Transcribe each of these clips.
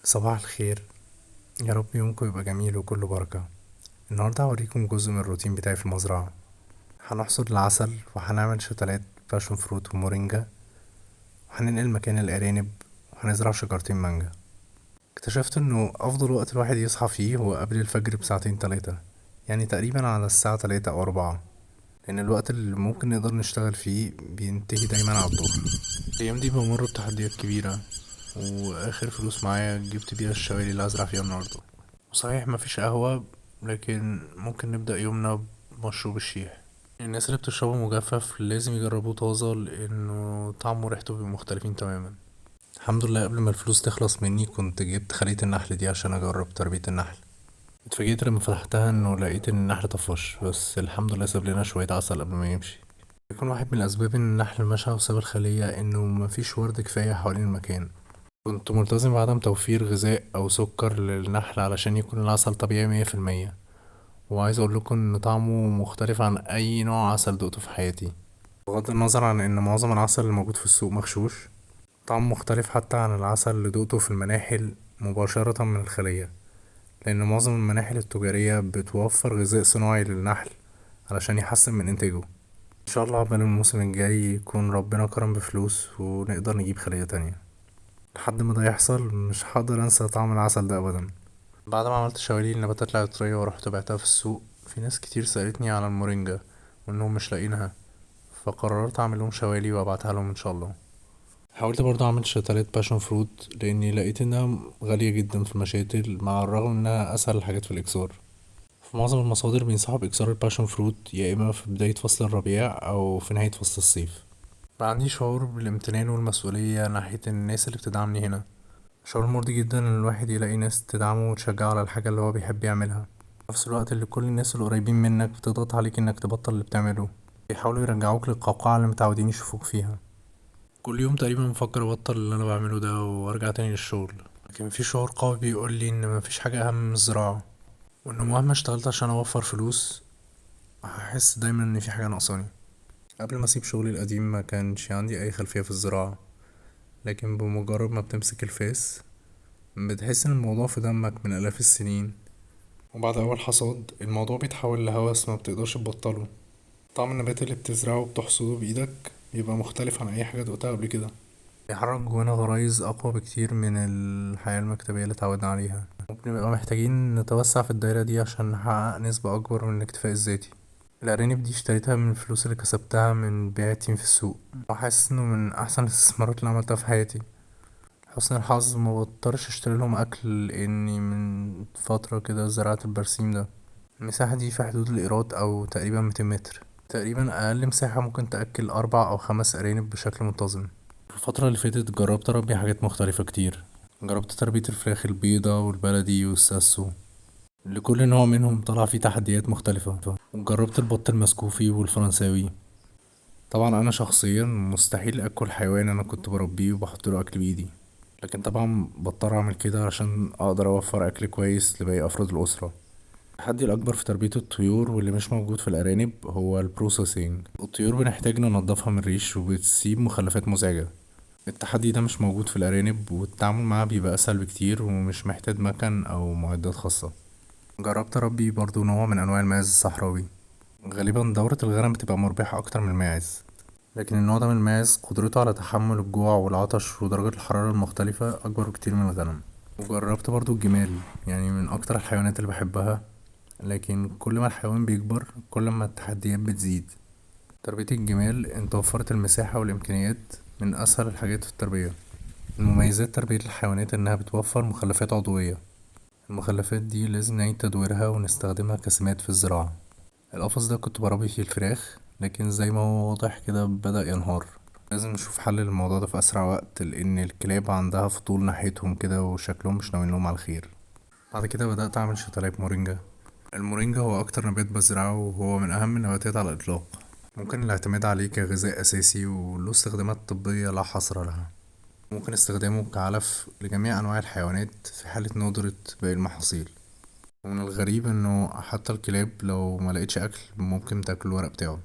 صباح الخير. يا رب يومكم يبقى جميل وكله بركة. النهاردة هوريكم جزء من الروتين بتاعي في المزرعة. هنحصد العسل وهنعمل شتلات باشون فروت ومورينجا، وهننقل مكان الأرانب، وهنزرع شجرتين مانجا. اكتشفت انه افضل وقت الواحد يصحى فيه هو قبل الفجر بساعتين تلاتة، يعني تقريبا على الساعة 3 أو 4، لأن الوقت اللي ممكن نقدر نشتغل فيه بينتهي دايما على الظهر. الأيام دي بمر بتحديات كبيرة، وآخر فلوس معايا جبت بيها الشوالي اللي هزرع فيها النهاردة. وصحيح مفيش قهوة، لكن ممكن نبدأ يومنا بمشروب الشيح. الناس اللي بتشربه مجفف لازم يجربوه طازة، لأنه طعمه وريحته بيبقوا مختلفين تماما. الحمد لله قبل ما الفلوس تخلص مني كنت جبت خلية النحل دي عشان أجرب تربية النحل. اتفاجئت لما فتحتها انه لقيت ان النحل طفش، بس الحمد لله ساب لنا شوية عسل قبل ما يمشي. يكون واحد من الأسباب إن النحل مشى وساب الخلية إنه مفيش ورد كفاية حوالين المكان. كنت ملتزم بعدم توفير غذاء أو سكر للنحل علشان يكون العسل طبيعي 100%. وعايز أقول لكم إن طعمه مختلف عن أي نوع عسل دقته في حياتي، بغض النظر عن إن معظم العسل الموجود في السوق مغشوش. طعم مختلف حتى عن العسل اللي دقته في المناحل مباشرة من الخلية، لأن معظم المناحل التجارية بتوفر غذاء صناعي للنحل علشان يحسن من إنتاجه. إن شاء الله عقبال الموسم الجاي يكون ربنا كرم بفلوس ونقدر نجيب خلية تانية. لحد ما ده يحصل مش هقدر أنسى طعم العسل ده أبدا. بعد ما عملت شوالي النباتات العطرية ورحت بعتها في السوق، في ناس كتير سألتني على المورينجا وإنهم مش لاقينها، فقررت أعمل لهم شوالي وأبعتها لهم إن شاء الله. حاولت برضه أعمل شتلات باشون فروت لأني لقيت إنها غالية جدا في المشاتل، مع الرغم إنها أسهل الحاجات في الإكسار. في معظم المصادر بينصحوا بإكسار الباشون فروت يا إما في بداية فصل الربيع أو في نهاية فصل الصيف. بقى عندي شعور بالامتنان والمسؤولية ناحية الناس اللي بتدعمني هنا. شعور مرضي جدا ان الواحد يلاقي ناس تدعمه وتشجعه على الحاجة اللي هو بيحب يعملها، في نفس الوقت اللي كل الناس القريبين منك بتضغط عليك انك تبطل اللي بتعمله، بيحاولوا يرجعوك للقوقعة اللي متعودين يشوفوك فيها. كل يوم تقريبا بفكر ابطل اللي انا بعمله ده وارجع تاني للشغل، لكن في شعور قوي بيقولي ان مفيش حاجة اهم من الزراعة، وانه مهما اشتغلت عشان اوفر فلوس هحس دايما ان في حاجة ناقصاني. قبل ما اسيب شغلي القديم ما كانش عندي اي خلفية في الزراعة، لكن بمجرد ما بتمسك الفاس بتحس ان الموضوع في دمك من الاف السنين، وبعد اول حصاد الموضوع بيتحول لهوس ما بتقدرش تبطله. طعم النبات اللي بتزرعه وبتحصده بايدك بيبقى مختلف عن اي حاجة دقتها قبل كده، بيحرك جوانا غرايز اقوى بكتير من الحياة المكتبية اللي اتعودنا عليها، وبنبقى محتاجين نتوسع في الدايرة دي عشان نحقق نسبة اكبر من الاكتفاء الذاتي. الأرانب دي اشتريتها من الفلوس اللي كسبتها من بيع التين في السوق، وحاسس انه من احسن الاستثمارات اللي عملتها في حياتي. حسن الحظ ما بضطرش اشتري لهم اكل لاني من فترة كده زرعت البرسيم ده. المساحة دي في حدود الإيراد او تقريبا 200 متر، تقريبا اقل مساحة ممكن تأكل 4 او 5 ارانب بشكل منتظم. في الفترة اللي فاتت جربت اربي حاجات مختلفة كتير. جربت تربية الفراخ البيضة والبلدي والساسو، لكل نوع منهم طلع فيه تحديات مختلفة. وجربت البط المسكوفي والفرنساوي. طبعا انا شخصيا مستحيل اكل حيوان انا كنت بربيه وبحطله اكل بايدي، لكن طبعا بضطر اعمل كده عشان اقدر اوفر اكل كويس لباقي افراد الاسره. التحدي الاكبر في تربيه الطيور واللي مش موجود في الارانب هو البروسيسنج. الطيور بنحتاج ننضفها من الريش وبتسيب مخلفات مزعجه. التحدي ده مش موجود في الارانب، والتعامل معاه بيبقى اسهل بكتير ومش محتاج مكن او معدات خاصه. جربت اربي برضو نوع من انواع الماعز الصحراوي. غالبا دورة الغنم بتبقى مربحة اكتر من الماعز، لكن النوع ده من الماعز قدرته على تحمل الجوع والعطش ودرجة الحرارة المختلفة أكبر بكتير من الغنم. وجربت برضو الجمال، يعني من أكتر الحيوانات اللي بحبها، لكن كل ما الحيوان بيكبر كل ما التحديات بتزيد. تربية الجمال انت وفرت المساحة والإمكانيات، من أسهل الحاجات في التربية. المميزات تربية الحيوانات إنها بتوفر مخلفات عضوية. المخلفات دي لازم نعيد تدويرها ونستخدمها كسمات في الزراعة. القفص ده كنت بربي فيه الفراخ، لكن زي ما هو واضح كده بدأ ينهار. لازم نشوف حل للموضوع ده في أسرع وقت، لأن الكلاب عندها فضول ناحيتهم كده وشكلهم مش ناويين لهم على الخير. بعد كده بدأت أعمل شتلات مورينجا. المورينجا هو أكتر نبات بزرعه وهو من أهم النباتات على الإطلاق. ممكن الاعتماد عليه كغذاء أساسي وله استخدامات طبية لا حصر لها. ممكن استخدامه كعلف لجميع أنواع الحيوانات في حالة ندرة باقي المحاصيل. ومن الغريب انه حتى الكلاب لو ملقتش اكل ممكن تاكل الورق بتاعه.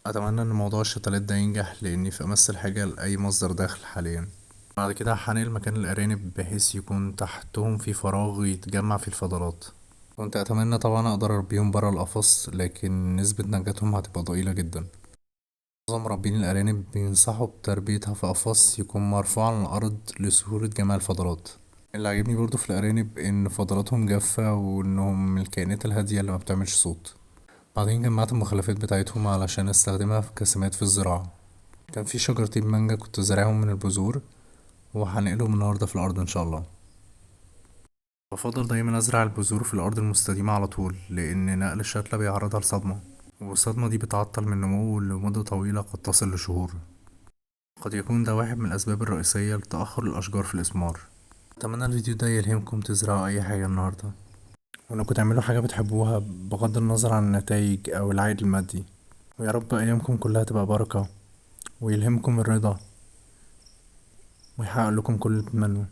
اتمنى ان موضوع الشتلات ده ينجح لاني في امس الحاجة لاي مصدر دخل حاليا. بعد كده هنقل مكان الأرانب بحيث يكون تحتهم في فراغ يتجمع فيه الفضلات. كنت أتمنى طبعا أقدر أربيهم برا القفص، لكن نسبة نجاتهم هتبقى ضئيلة جدا. معظم مربين الأرانب بينصحوا بتربيتها في قفص يكون مرفوع عن الأرض لسهولة جمع الفضلات. اللي عجبني برضو في الأرانب إن فضلاتهم جافة وإنهم من الكائنات الهادية اللي مبتعملش صوت. بعدين جمعت المخلفات بتاعتهم علشان استخدمها في كسمات في الزراعة. كان في شجرتين مانجا كنت زارعهم من البذور، وهنقلهم النهاردة في الأرض إن شاء الله. بفضل دايما أزرع البذور في الأرض المستديمة على طول، لأن نقل الشتلة بيعرضها لصدمة، والصدمة دي بتعطل من النمو لمدة طويلة قد تصل لشهور. قد يكون ده واحد من الأسباب الرئيسية لتأخر الأشجار في الإثمار. أتمنى الفيديو ده يلهمكم تزرعوا أي حاجة النهاردة، وإنكم تعملوا حاجة بتحبوها بغض النظر عن النتائج أو العائد المادي. ويا رب أيامكم كلها تبقى بركة، ويلهمكم الرضا، ويحقق لكم كل اللي تتمنوه.